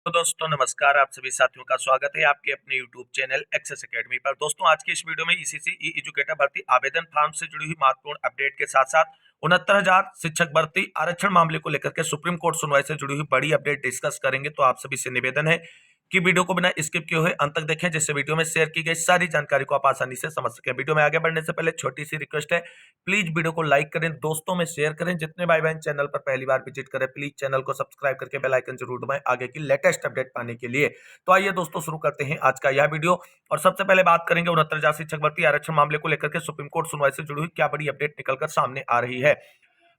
तो दोस्तों नमस्कार। आप सभी साथियों का स्वागत है आपके अपने YouTube चैनल एक्सेस एकेडमी पर। दोस्तों आज की इस वीडियो में ईसीसी ई एजुकेटर भर्ती आवेदन फॉर्म से जुड़ी हुई महत्वपूर्ण अपडेट के साथ साथ 69,000 शिक्षक भर्ती आरक्षण मामले को लेकर के सुप्रीम कोर्ट सुनवाई से जुड़ी हुई बड़ी अपडेट डिस्कस करेंगे। तो आप सभी से निवेदन है कि वीडियो को बिना स्किप किए हुए अंत तक देखें, जिससे वीडियो में शेयर की गई सारी जानकारी को आप आसानी से समझ सकें। वीडियो में आगे बढ़ने से पहले छोटी सी रिक्वेस्ट है, प्लीज वीडियो को लाइक करें, दोस्तों में शेयर करें। जितने भाई बहन चैनल पर पहली बार विजिट करें प्लीज चैनल को सब्सक्राइब करके बेल आइकन जरूर दबाएं आगे की लेटेस्ट अपडेट पाने के लिए। तो आइए दोस्तों शुरू करते हैं आज का यह वीडियो। और सबसे पहले बात करेंगे 69,000 शिक्षक भर्ती आरक्षण मामले को लेकर के सुप्रीम कोर्ट सुनवाई से जुड़ी हुई क्या बड़ी अपडेट निकलकर सामने आ रही है।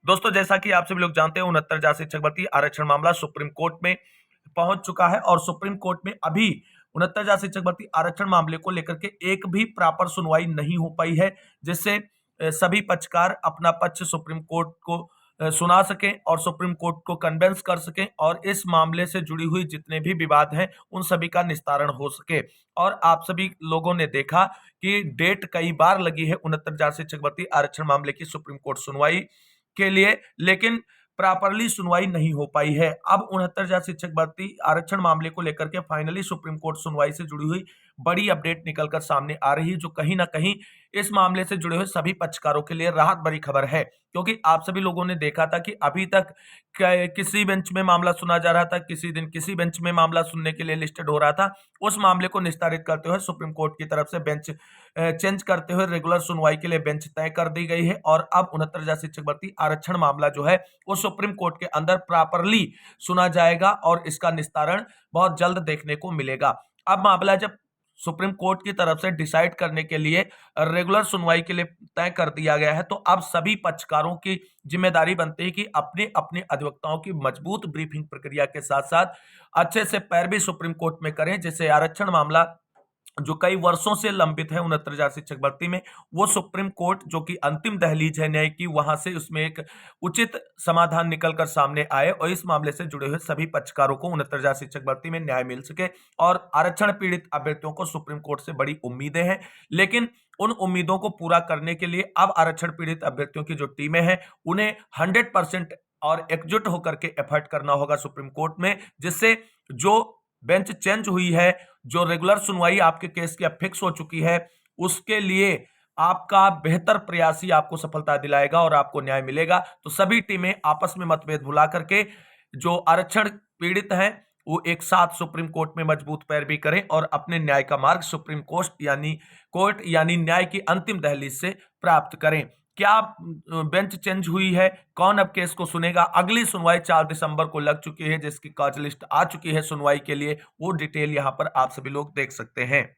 दोस्तों जैसा कि आप सभी लोग जानते हैं 69,000 शिक्षक भर्ती आरक्षण मामला सुप्रीम कोर्ट में पहुंच चुका है और सुप्रीम कोर्ट में अभी 69,000 शिक्षक भर्ती आरक्षण मामले को लेकर के एक भी प्रॉपर सुनवाई नहीं हो पाई है, जिससे सभी पक्षकार अपना पक्ष सुप्रीम कोर्ट को सुना सकें और सुप्रीम कोर्ट को कन्विंस कर सकें और इस मामले से जुड़ी हुई जितने भी विवाद हैं उन सभी का निस्तारण हो सके। और आप सभी लोगों ने देखा कि डेट कई बार लगी है 69,000 शिक्षक भर्ती आरक्षण मामले की सुप्रीम कोर्ट सुनवाई के लिए, लेकिन प्रॉपरली सुनवाई नहीं हो पाई है। अब 69,000 शिक्षक भर्ती आरक्षण मामले को लेकर के फाइनली सुप्रीम कोर्ट सुनवाई से जुड़ी हुई बड़ी अपडेट निकलकर सामने आ रही है, जो कहीं ना कहीं इस मामले से जुड़े हुए सभी पक्षकारों के लिए राहत भरी खबर है। क्योंकि आप सभी लोगों ने देखा था कि अभी तक किसी बेंच में मामला सुना जा रहा था, किसी दिन किसी बेंच में मामला सुनने के लिए लिस्टेड हो रहा था। उस मामले को निस्तारित करते हुए सुप्रीम कोर्ट की तरफ से बेंच चेंज करते हुए रेगुलर सुनवाई के लिए बेंच तय कर दी गई है और अब 69,000 शिक्षक भर्ती आरक्षण मामला जो है वो सुप्रीम कोर्ट के अंदर प्रॉपरली सुना जाएगा और इसका निस्तारण बहुत जल्द देखने को मिलेगा। अब मामला जब सुप्रीम कोर्ट की तरफ से डिसाइड करने के लिए रेगुलर सुनवाई के लिए तय कर दिया गया है, तो अब सभी पक्षकारों की जिम्मेदारी बनती है कि अपने अपने अधिवक्ताओं की मजबूत ब्रीफिंग प्रक्रिया के साथ साथ अच्छे से पैरवी सुप्रीम कोर्ट में करें, जिससे आरक्षण मामला जो कई वर्षों से लंबित है 69,000 शिक्षक भर्ती में, वो सुप्रीम कोर्ट जो कि अंतिम दहलीज है न्याय की, वहां से उसमें एक उचित समाधान निकलकर सामने आए और इस मामले से जुड़े हुए सभी पक्षकारों को 69,000 शिक्षक भर्ती में न्याय मिल सके। और आरक्षण पीड़ित अभ्यर्थियों को सुप्रीम कोर्ट से बड़ी उम्मीदें हैं, लेकिन उन उम्मीदों को पूरा करने के लिए अब आरक्षण पीड़ित अभ्यर्थियों की जो टीमें हैं उन्हें 100% और एकजुट होकर के एफर्ट करना होगा सुप्रीम कोर्ट में, जिससे जो बेंच चेंज हुई है, जो रेगुलर सुनवाई आपके केस की अब फिक्स हो चुकी है, उसके लिए आपका बेहतर प्रयास ही आपको सफलता दिलाएगा और आपको न्याय मिलेगा। तो सभी टीमें आपस में मतभेद भुला करके जो आरक्षण पीड़ित हैं वो एक साथ सुप्रीम कोर्ट में मजबूत पैरवी करें और अपने न्याय का मार्ग सुप्रीम कोर्ट यानी न्याय की अंतिम दहलीज से प्राप्त करें। क्या बेंच चेंज हुई है, कौन अब केस को सुनेगा? अगली सुनवाई 4 दिसंबर को लग चुकी है, जिसकी कॉज लिस्ट आ चुकी है सुनवाई के लिए, वो डिटेल यहां पर आप सभी लोग देख सकते हैं।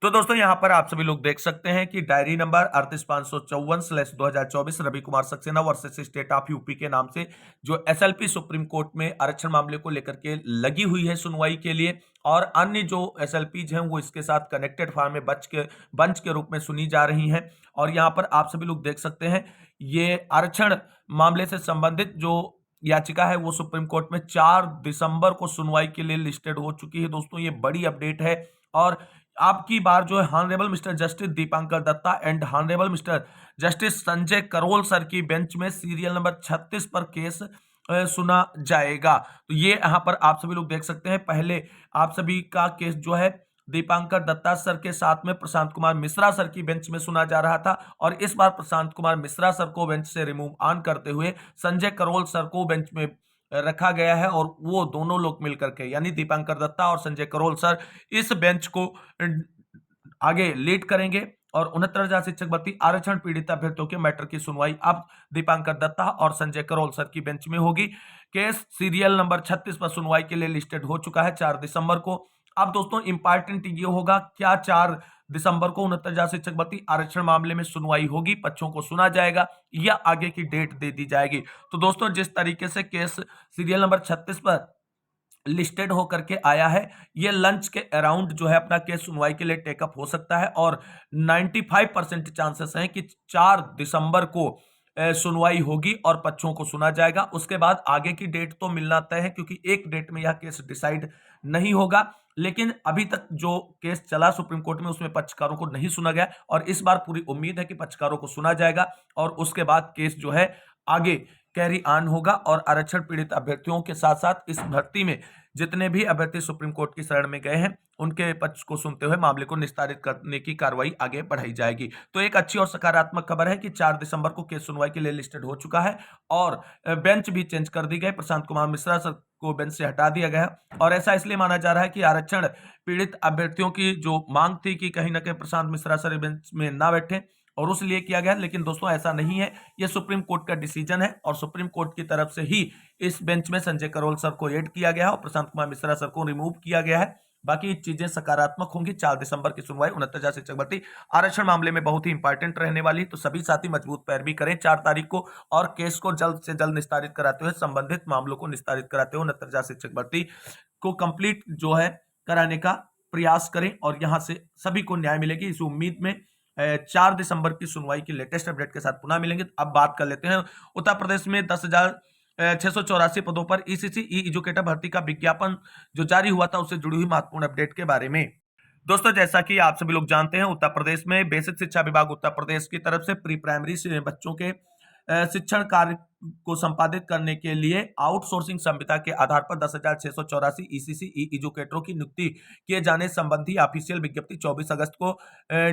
तो दोस्तों यहां पर आप सभी लोग देख सकते हैं कि diary number 38,554/2024 Ravi Kumar Saxena versus state of UP के नाम से जो एसएलपी सुप्रीम कोर्ट में आरक्षण मामले को लेकर के लगी हुई है सुनवाई के लिए, और अन्य जो एसएलपीज हैं वो इसके साथ कनेक्टेड फॉर्म में बंच के रूप में सुनी जा रही हैं। और यहां पर आप सभी लोग देख सकते हैं ये आरक्षण मामले से संबंधित जो याचिका है वो सुप्रीम कोर्ट में 4 दिसंबर को सुनवाई के लिए लिस्टेड हो चुकी है। दोस्तों ये बड़ी अपडेट है और आपकी बार जो है honourable mister justice Dipankar Datta and honourable mister justice Sanjay Karol sir की बेंच में सीरियल नंबर 36 पर केस सुना जाएगा। तो ये यहाँ पर आप सभी लोग देख सकते हैं, पहले आप सभी का केस जो है दीपांकर दत्ता सर के साथ में प्रशांत कुमार मिश्रा सर की बेंच में सुना जा रहा था और इस बार प्रशांत कुमार मिश्रा सर को बेंच से रिमूव ऑन करते हुए संजय करोल सर को बेंच में रखा गया है और वो दोनों लोग मिलकर के यानी दीपांकर दत्ता और संजय करोल सर इस बेंच को आगे लीड करेंगे और 69,000 शिक्षक भर्ती आरक्षण पीड़ित अभ्यर्थियों के मैटर की सुनवाई अब दीपांकर दत्ता और संजय करोल सर की बेंच में होगी। केस सीरियल नंबर 36 पर सुनवाई के लिए लिस्टेड हो चुका है 4 दिसंबर को। अब दोस्तों इंपॉर्टेंट ये होगा, क्या 4 दिसंबर को 69,000 शिक्षक भर्ती आरक्षण मामले में सुनवाई होगी, पक्षों को सुना जाएगा या आगे की डेट दे दी जाएगी? तो दोस्तों जिस तरीके से केस सीरियल नंबर 36 पर लिस्टेड होकर के आया है, ये लंच के अराउंड जो है अपना केस सुनवाई के लिए टेकअप हो सकता है और 95% चांसेस हैं कि 4 दिसंबर को सुनवाई होगी और पक्षों को सुना जाएगा। उसके बाद आगे की डेट तो मिलना तय है क्योंकि एक डेट में यह केस डिसाइड नहीं होगा, लेकिन अभी तक जो केस चला सुप्रीम कोर्ट में उसमें पक्षकारों को नहीं सुना गया और इस बार पूरी उम्मीद है कि पक्षकारों को सुना जाएगा और उसके बाद केस जो है आगे कैरी ऑन होगा और आरक्षण पीड़ित अभ्यर्थियों के साथ साथ इस भर्ती में जितने भी अभ्यर्थी सुप्रीम कोर्ट की शरण में गए हैं उनके पक्ष को सुनते हुए मामले को निस्तारित करने की कार्रवाई आगे बढ़ाई जाएगी। तो एक अच्छी और सकारात्मक खबर है कि 4 दिसंबर को केस सुनवाई के लिए लिस्टेड हो चुका है और बेंच भी चेंज कर दी गई। प्रशांत कुमार मिश्रा सर को बेंच से हटा दिया गया और ऐसा इसलिए माना जा रहा है कि आरक्षण पीड़ित अभ्यर्थियों की जो मांग थी कि कहीं ना कहीं प्रशांत मिश्रा सर बेंच में ना बैठे और उस लिए किया गया। लेकिन दोस्तों ऐसा नहीं है, यह सुप्रीम कोर्ट का डिसीजन है और सुप्रीम कोर्ट की तरफ से ही इस बेंच में संजय करोल सर को ऐड किया गया है और प्रशांत कुमार मिश्रा सर को रिमूव किया गया है। बाकी चीजें सकारात्मक होंगी। 4 दिसंबर की सुनवाई 69,000 शिक्षक भर्ती आरक्षण मामले में बहुत ही इंपॉर्टेंट रहने वाली, तो सभी साथी मजबूत पैरवी करें 4 तारीख को और केस को जल्द से जल्द निस्तारित कराते हुए, संबंधित मामलों को निस्तारित कराते हुए 69,000 शिक्षक भर्ती को कंप्लीट जो है कराने का प्रयास करें और यहां से सभी को न्याय मिलेगी इस उम्मीद में 4 दिसंबर की सुनवाई की लेटेस्ट अपडेट के साथ पुनः मिलेंगे। अब बात कर लेते हैं उत्तर प्रदेश में 10,684 पदों पर ईसीसी ई एजुकेटर भर्ती का विज्ञापन जो जारी हुआ था उससे जुड़ी हुई महत्वपूर्ण अपडेट के बारे में। दोस्तों जैसा कि आप सभी लोग जानते हैं, उत्तर प्रदेश में बेसिक शिक्षा विभाग उत्तर प्रदेश की तरफ से प्री प्राइमरी से बच्चों के शिक्षण कार्य को संपादित करने के लिए आउटसोर्सिंग संविदा के आधार पर 10,684 ईसीसी ई एजुकेटरों की नियुक्ति किए जाने संबंधी ऑफिशियल विज्ञप्ति 24 अगस्त को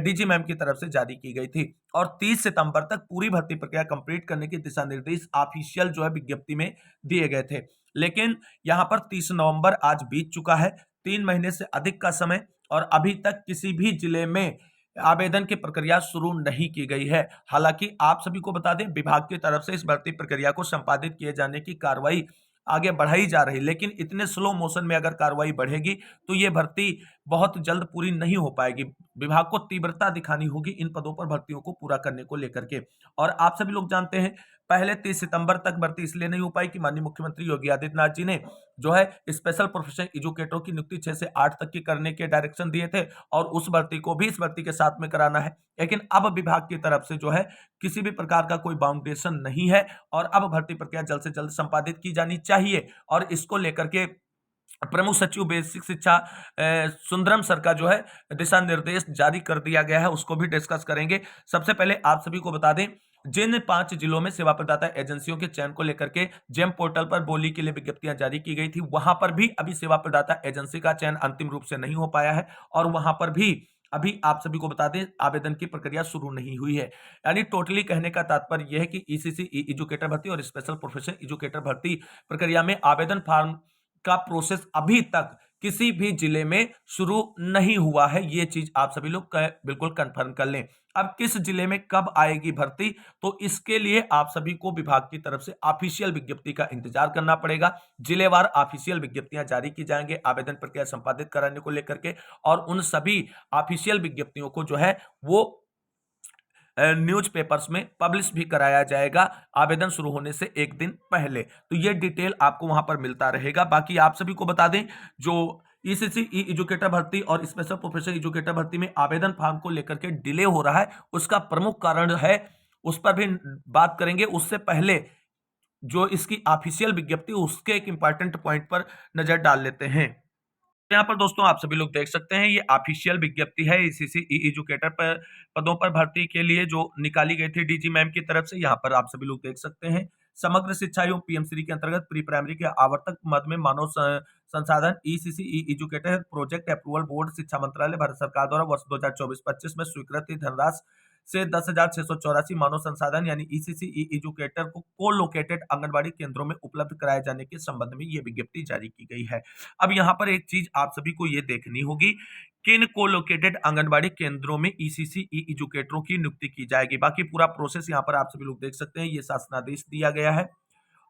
डीजीएमएम की तरफ से जारी की गई थी और 30 सितंबर तक पूरी भर्ती प्रक्रिया कंप्लीट करने के दिशा निर्देश ऑफिशियल जो है विज्ञप्ति में दिए गए थे। लेकिन यहां पर 30 नवंबर आज बीत चुका है, 3 महीने से अधिक का समय और अभी तक किसी भी जिले में आवेदन की प्रक्रिया शुरू नहीं की गई है। हालांकि आप सभी को बता दें, विभाग की तरफ से इस भर्ती प्रक्रिया को संपादित किए जाने की कार्रवाई आगे बढ़ाई जा रही, लेकिन इतने स्लो मोशन में अगर कार्रवाई बढ़ेगी तो ये भर्ती बहुत जल्द पूरी नहीं हो पाएगी। विभाग को तीव्रता दिखानी होगी इन पदों पर भर्तियों को पूरा करने को लेकर के। और आप सभी लोग जानते हैं, पहले 30 सितंबर तक भर्ती इसलिए नहीं हो पाई कि माननीय मुख्यमंत्री योगी आदित्यनाथ जी ने जो है स्पेशल प्रोफेशनल एजुकेटरों की नियुक्ति 6 से 8 तक की करने के डायरेक्शन दिए थे और उस भर्ती को भी इस भर्ती के साथ में कराना है। लेकिन अब विभाग की तरफ से जो है किसी भी प्रकार का कोई बाउंडेशन नहीं है और अब भर्ती प्रक्रिया जल्द से जल्द संपादित की जानी चाहिए और इसको लेकर के प्रमुख सचिव बेसिक शिक्षा सुंदरम सर का जो है दिशा निर्देश जारी कर दिया गया है, उसको भी डिस्कस करेंगे। सबसे पहले आप सभी को बता दें, जिन 5 जिलों में सेवा प्रदाता एजेंसियों के चयन को लेकर के जेम पोर्टल पर बोली के लिए विज्ञप्तियां जारी की गई थी, वहां पर भी अभी सेवा प्रदाता एजेंसी का चयन अंतिम रूप से नहीं हो पाया है और वहां पर भी अभी आप सभी को बता दें आवेदन की प्रक्रिया शुरू नहीं हुई है। यानी टोटली कहने का तात्पर्य यह है कि ईसीसी ई एजुकेटर भर्ती और स्पेशल प्रोफेशनल एजुकेटर भर्ती प्रक्रिया में आवेदन फॉर्म का प्रोसेस अभी तक किसी भी जिले में शुरू नहीं हुआ है। ये चीज आप सभी लोग बिल्कुल कंफर्म कर लें। अब किस जिले में कब आएगी भर्ती, तो इसके लिए आप सभी को विभाग की तरफ से ऑफिशियल विज्ञप्ति का इंतजार करना पड़ेगा। जिलेवार ऑफिशियल विज्ञप्तियां जारी की जाएंगे आवेदन प्रक्रिया संपादित कराने को लेकर के और उन सभी ऑफिशियल विज्ञप्तियों को जो है वो न्यूज पेपर्स में पब्लिश भी कराया जाएगा आवेदन शुरू होने से एक दिन पहले। तो ये डिटेल आपको वहां पर मिलता रहेगा। बाकी आप सभी को बता दें, जो ईसीसी ई एजुकेटर भर्ती और स्पेशल प्रोफेशनल एजुकेटर भर्ती में आवेदन फॉर्म को लेकर के डिले हो रहा है, उसका प्रमुख कारण है, उस पर भी बात करेंगे। उससे पहले जो इसकी ऑफिशियल विज्ञप्ति उसके एक इंपॉर्टेंट पॉइंट पर नजर डाल लेते हैं। यहाँ पर दोस्तों आप सभी लोग देख सकते हैं, ये ऑफिशियल विज्ञप्ति है ईसीसी ई एजुकेटर पर पदों पर भर्ती के लिए जो निकाली गई थी डीजी मैम की तरफ से। यहाँ पर आप सभी लोग देख सकते हैं, समग्र शिक्षा एवं पीएमश्री के अंतर्गत प्री प्राइमरी के आवर्तक मद में मानव संसाधन ईसीसी ई एजुकेटर प्रोजेक्ट अप्रूवल बोर्ड शिक्षा मंत्रालय भारत सरकार द्वारा वर्ष 2024-25 में स्वीकृत धनराशि से 10,684 मानव संसाधन यानी ईसीसी ई एजुकेटर को कोलोकेटेड आंगनबाड़ी केंद्रों में उपलब्ध कराए जाने के संबंध में यह विज्ञप्ति जारी की गई है। अब यहाँ पर एक चीज आप सभी को ये देखनी होगी, किन कोलोकेटेड आंगनबाड़ी केंद्रों में ईसीसी ई एजुकेटरों की नियुक्ति की जाएगी। बाकी पूरा प्रोसेस यहाँ पर आप सभी लोग देख सकते हैं, ये शासनादेश दिया गया है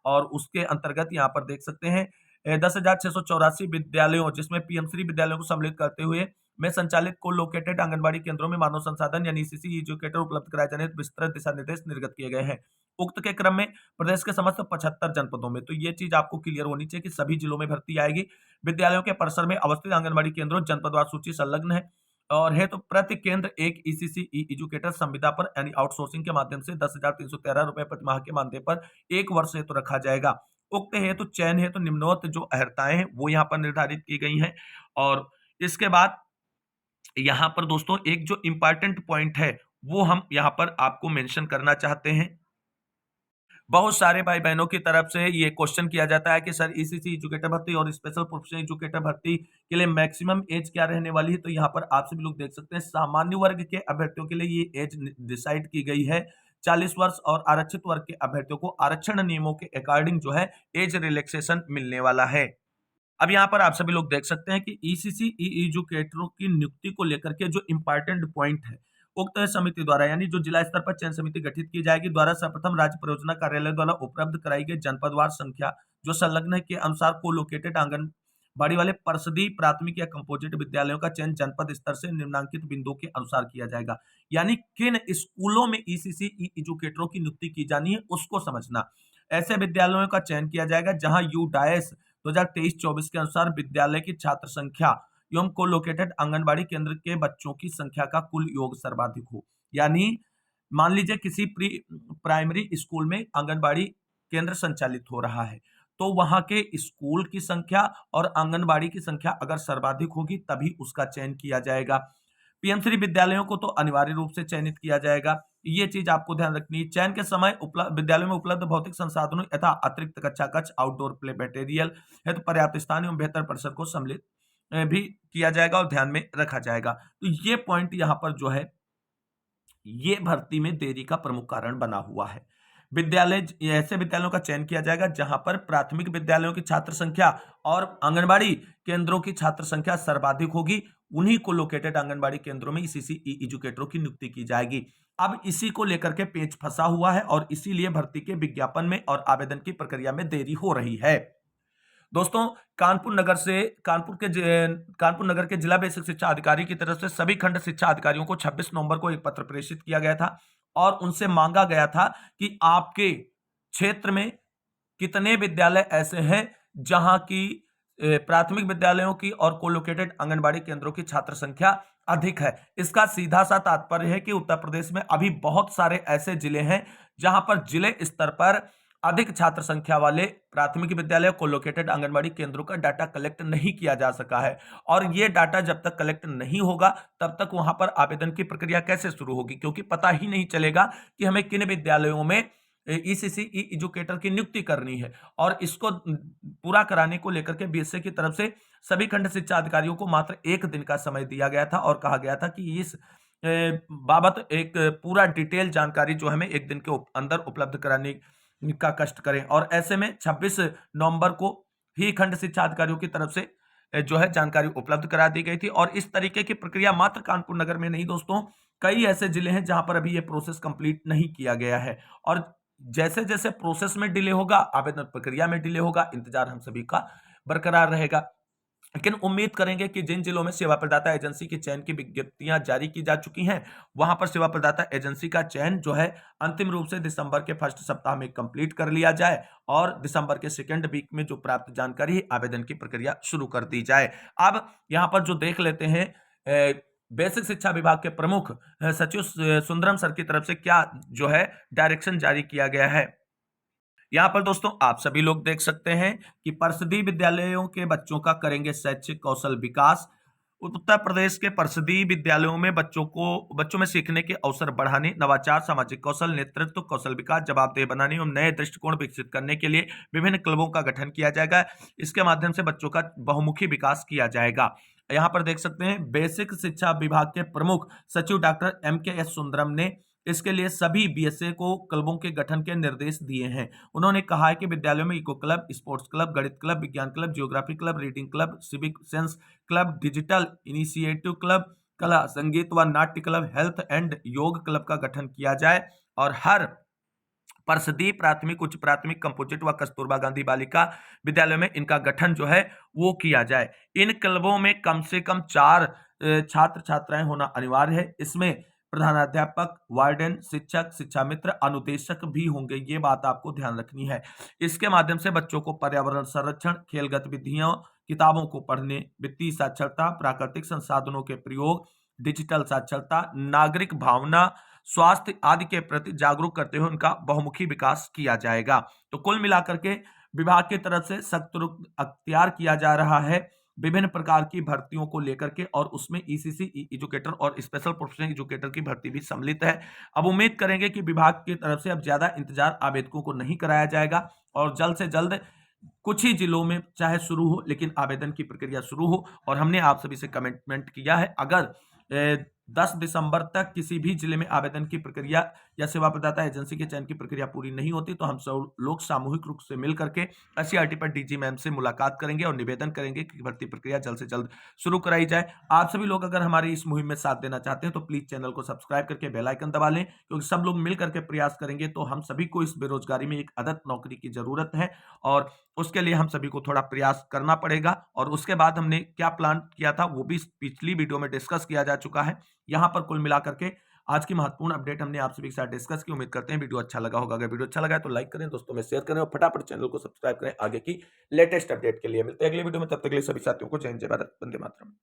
और उसके अंतर्गत यहाँ पर देख सकते हैं 10,684 विद्यालयों जिसमें पीएमश्री विद्यालयों को सम्मिलित करते हुए में संचालित को लोकेटेड आंगनबाड़ी केंद्रों में मानव संसाधन यानी ईसीसी एजुकेटर उपलब्ध कराए जाने विस्तृत दिशा निर्देश निर्गत किए गए हैं। उक्त के क्रम में प्रदेश के समस्त 75 जनपदों में, तो ये चीज आपको क्लियर होनी चाहिए कि सभी जिलों में भर्ती आएगी। विद्यालयों के परिसर में अवस्थित आंगनबाड़ी केंद्रों जनपदवार सूची संलग्न है और है, तो प्रति केंद्र एक ईसीसी ई एजुकेटर संविदा पर यानी आउटसोर्सिंग के माध्यम से 10,313 रुपए प्रति माह के मानदेय पर 1 वर्ष हेतु रखा जाएगा। उक्त हेतु चयन हेतु निम्नोक्त जो अर्हताएं हैं वो यहाँ पर निर्धारित की गई हैं और इसके बाद यहाँ पर दोस्तों एक जो इंपॉर्टेंट पॉइंट है वो हम यहाँ पर आपको मेंशन करना चाहते हैं। बहुत सारे भाई बहनों की तरफ से ये क्वेश्चन किया जाता है कि सर ईसीसी एजुकेटर भर्ती और स्पेशल प्रोफेशनल एजुकेटर भर्ती के लिए मैक्सिमम एज क्या रहने वाली है। तो यहाँ पर आप सभी लोग देख सकते हैं सामान्य वर्ग के अभ्यर्थियों के लिए ये एज डिसाइड की गई है 40 वर्ष और आरक्षित वर्ग के अभ्यर्थियों को आरक्षण नियमों के अकॉर्डिंग जो है एज रिलैक्सेशन मिलने वाला है। अब यहाँ पर आप सभी लोग देख सकते हैं कि ईसीसी एजुकेटरों की नियुक्ति को लेकर के जो इंपॉर्टेंट पॉइंट है, उक्त समिति द्वारा यानी जो जिला स्तर पर चयन समिति गठित की जाएगी द्वारा सर्वप्रथम राज्य परियोजना कार्यालय द्वारा उपलब्ध कराई गई जनपदवार संख्या जो संलग्न के अनुसार को लोकेटेड आंगनबाड़ी वाले परिषदीय प्राथमिक या कंपोजिट विद्यालयों का चयन जनपद स्तर से निम्नांकित बिंदुओं के अनुसार किया जाएगा। यानी किन स्कूलों में ईसीसी एजुकेटरों की नियुक्ति की जानी है उसको समझना। ऐसे विद्यालयों का चयन किया जाएगा जहां यूडाइस 2023-24 के अनुसार विद्यालय की छात्र संख्या एवं को लोकेटेड आंगनबाड़ी केंद्र के बच्चों की संख्या का कुल योग सर्वाधिक हो। यानी मान लीजिए किसी प्री प्राइमरी स्कूल में आंगनबाड़ी केंद्र संचालित हो रहा है, तो वहां के स्कूल की संख्या और आंगनबाड़ी की संख्या अगर सर्वाधिक होगी तभी उसका चयन किया जाएगा। पीएम3 विद्यालयों को तो अनिवार्य रूप से चयनित किया जाएगा। ये चीज आपको ध्यान रखनी है। चयन के समय विद्यालयों में उपलब्ध भौतिक संसाधनों यथा अतिरिक्त कक्षा कक्ष, आउटडोर प्ले मटेरियल हेतु पर्याप्त स्थान एवं बेहतर परिसर को सम्मिलित भी किया जाएगा और ध्यान में रखा जाएगा। तो ये पॉइंट यहाँ पर जो है ये भर्ती में देरी का प्रमुख कारण बना हुआ है। ऐसे विद्यालयों का चयन किया जाएगा जहां पर प्राथमिक विद्यालयों की छात्र संख्या और आंगनबाड़ी केंद्रों की छात्र संख्या सर्वाधिक होगी। उन्हीं को लोकेटेड आंगनबाड़ी केंद्रों में ईसीसी एजुकेटरों की नियुक्ति की जाएगी। अब इसी को लेकर के पेच फंसा हुआ है और इसीलिए भर्ती के विज्ञापन में और आवेदन की प्रक्रिया में देरी हो रही है। दोस्तों, कानपुर नगर के जिला बेसिक शिक्षा अधिकारी की तरफ से सभी खंड शिक्षा अधिकारियों को 26 नवंबर को एक पत्र प्रेषित किया गया था और उनसे मांगा गया था कि आपके क्षेत्र में कितने विद्यालय ऐसे हैं जहां की प्राथमिक विद्यालयों की और कोलोकेटेड आंगनबाड़ी केंद्रों की छात्र संख्या अधिक है। इसका सीधा सा तात्पर्य है कि उत्तर प्रदेश में अभी बहुत सारे ऐसे जिले हैं जहां पर जिले स्तर पर अधिक छात्र संख्या वाले प्राथमिक विद्यालय कोलोकेटेड आंगनबाड़ी केंद्रों का डाटा कलेक्ट नहीं किया जा सका है और ये डाटा जब तक कलेक्ट नहीं होगा तब तक वहां पर आवेदन की प्रक्रिया कैसे शुरू होगी, क्योंकि पता ही नहीं चलेगा कि हमें किन विद्यालयों में ईसीसी एजुकेटर की नियुक्ति करनी है। और इसको पूरा कराने को लेकर के बीएसए की तरफ से सभी खंड शिक्षा अधिकारियों को मात्र 1 दिन का समय दिया गया था और कहा गया था कि इस बाबत एक पूरा डिटेल जानकारी जो हमें 1 दिन के अंदर उपलब्ध कराने का कष्ट करें। और ऐसे में 26 नवंबर को ही खंड शिक्षा अधिकारियों की तरफ से जो है जानकारी उपलब्ध करा दी गई थी। और इस तरीके की प्रक्रिया मात्र कानपुर नगर में नहीं दोस्तों, कई ऐसे जिले हैं जहां पर अभी ये प्रोसेस कंप्लीट नहीं किया गया है और जैसे जैसे प्रोसेस में डिले होगा, आवेदन प्रक्रिया में डिले होगा, इंतजार हम सभी का बरकरार रहेगा। लेकिन उम्मीद करेंगे कि जिन जिलों में सेवा प्रदाता एजेंसी के चयन की विज्ञप्तियां जारी की जा चुकी हैं, वहां पर सेवा प्रदाता एजेंसी का चयन जो है अंतिम रूप से दिसंबर के फर्स्ट सप्ताह में कंप्लीट कर लिया जाए और दिसंबर के सेकेंड वीक में जो प्राप्त जानकारी है आवेदन की प्रक्रिया शुरू कर दी जाए। अब यहां पर जो देख लेते हैं बेसिक शिक्षा विभाग के प्रमुख सचिव सुंदरम सर की तरफ से क्या जो है डायरेक्शन जारी किया गया है। यहाँ पर दोस्तों आप सभी लोग देख सकते हैं कि परिषदीय विद्यालयों के बच्चों का करेंगे शैक्षिक कौशल विकास। उत्तर प्रदेश के परिषदीय विद्यालयों में बच्चों में सीखने के अवसर बढ़ाने, नवाचार, सामाजिक कौशल, नेतृत्व कौशल विकास, जवाबदेह बनाने एवं नए दृष्टिकोण विकसित करने के लिए विभिन्न क्लबों का गठन किया जाएगा। इसके माध्यम से बच्चों का बहुमुखी विकास किया जाएगा। यहाँ पर देख सकते हैं बेसिक शिक्षा विभाग के प्रमुख सचिव डॉक्टर MKS सुंदरम ने इसके लिए सभी बीएसए को क्लबों के गठन के निर्देश दिए हैं। उन्होंने कहा है कि विद्यालयों में इको क्लब, स्पोर्ट्स क्लब, गणित क्लब, विज्ञान club, geography club, reading club, civic sense club, digital initiative club, कला, संगीत व नाट्य क्लब, हेल्थ एंड योग क्लब का गठन किया जाए और हर परिषदीय प्राथमिक, उच्च प्राथमिक, कंपोजिट व कस्तूरबा गांधी बालिका विद्यालय में इनका गठन जो है वो किया जाए। इन क्लबों में कम से कम 4 छात्र छात्राएं होना अनिवार्य है। इसमें प्रधानाध्यापक, वार्डन, शिक्षक, शिक्षा मित्र, अनुदेशक भी होंगे। ये बात आपको ध्यान रखनी है। इसके माध्यम से बच्चों को पर्यावरण संरक्षण, खेल गतिविधियों, किताबों को पढ़ने, वित्तीय साक्षरता, प्राकृतिक संसाधनों के प्रयोग, डिजिटल साक्षरता, नागरिक भावना, स्वास्थ्य आदि के प्रति जागरूक करते हुए उनका बहुमुखी विकास किया जाएगा। तो कुल मिलाकर के विभाग की तरफ से सख्त रुख अख्तियार किया जा रहा है विभिन्न प्रकार की भर्तियों को लेकर के, और उसमें ईसीसी ई एजुकेटर और स्पेशल प्रोफेशनल एजुकेटर की भर्ती भी सम्मिलित है। अब उम्मीद करेंगे कि विभाग की तरफ से अब ज्यादा इंतजार आवेदकों को नहीं कराया जाएगा और जल्द से जल्द कुछ ही जिलों में चाहे शुरू हो, लेकिन आवेदन की प्रक्रिया शुरू हो। और हमने आप सभी से कमिटमेंट किया है, अगर 10 दिसंबर तक किसी भी जिले में आवेदन की प्रक्रिया या सेवा प्रदाता एजेंसी के चयन की प्रक्रिया पूरी नहीं होती तो हम सब लोग सामूहिक रूप से मिल करके एससीईआरटी पर डीजी मैम से मुलाकात करेंगे और निवेदन करेंगे कि भर्ती प्रक्रिया जल्द से जल्द शुरू कराई जाए। आप सभी लोग अगर हमारी इस मुहिम में साथ देना चाहते हैं तो प्लीज चैनल को सब्सक्राइब करके बेल आइकन दबा लें, क्योंकि सब लोग मिल करके प्रयास करेंगे तो हम सभी को इस बेरोजगारी में एक आदत नौकरी की जरूरत है, और उसके लिए हम सभी को थोड़ा प्रयास करना पड़ेगा। और उसके बाद हमने क्या प्लान किया था वो भी पिछली वीडियो में डिस्कस किया जा चुका है। यहाँ पर कुल मिलाकर के आज की महत्वपूर्ण अपडेट हमने आप सभी के साथ डिस्कस की। उम्मीद करते हैं वीडियो अच्छा लगा होगा। अगर वीडियो अच्छा लगा है तो लाइक करें, दोस्तों में शेयर करें और फटाफट चैनल को सब्सक्राइब करें आगे की लेटेस्ट अपडेट के लिए। मिलते हैं अगली वीडियो में, तब तक के लिए सभी साथियों को जय हिंद, जय भारत, वंदे मातरम।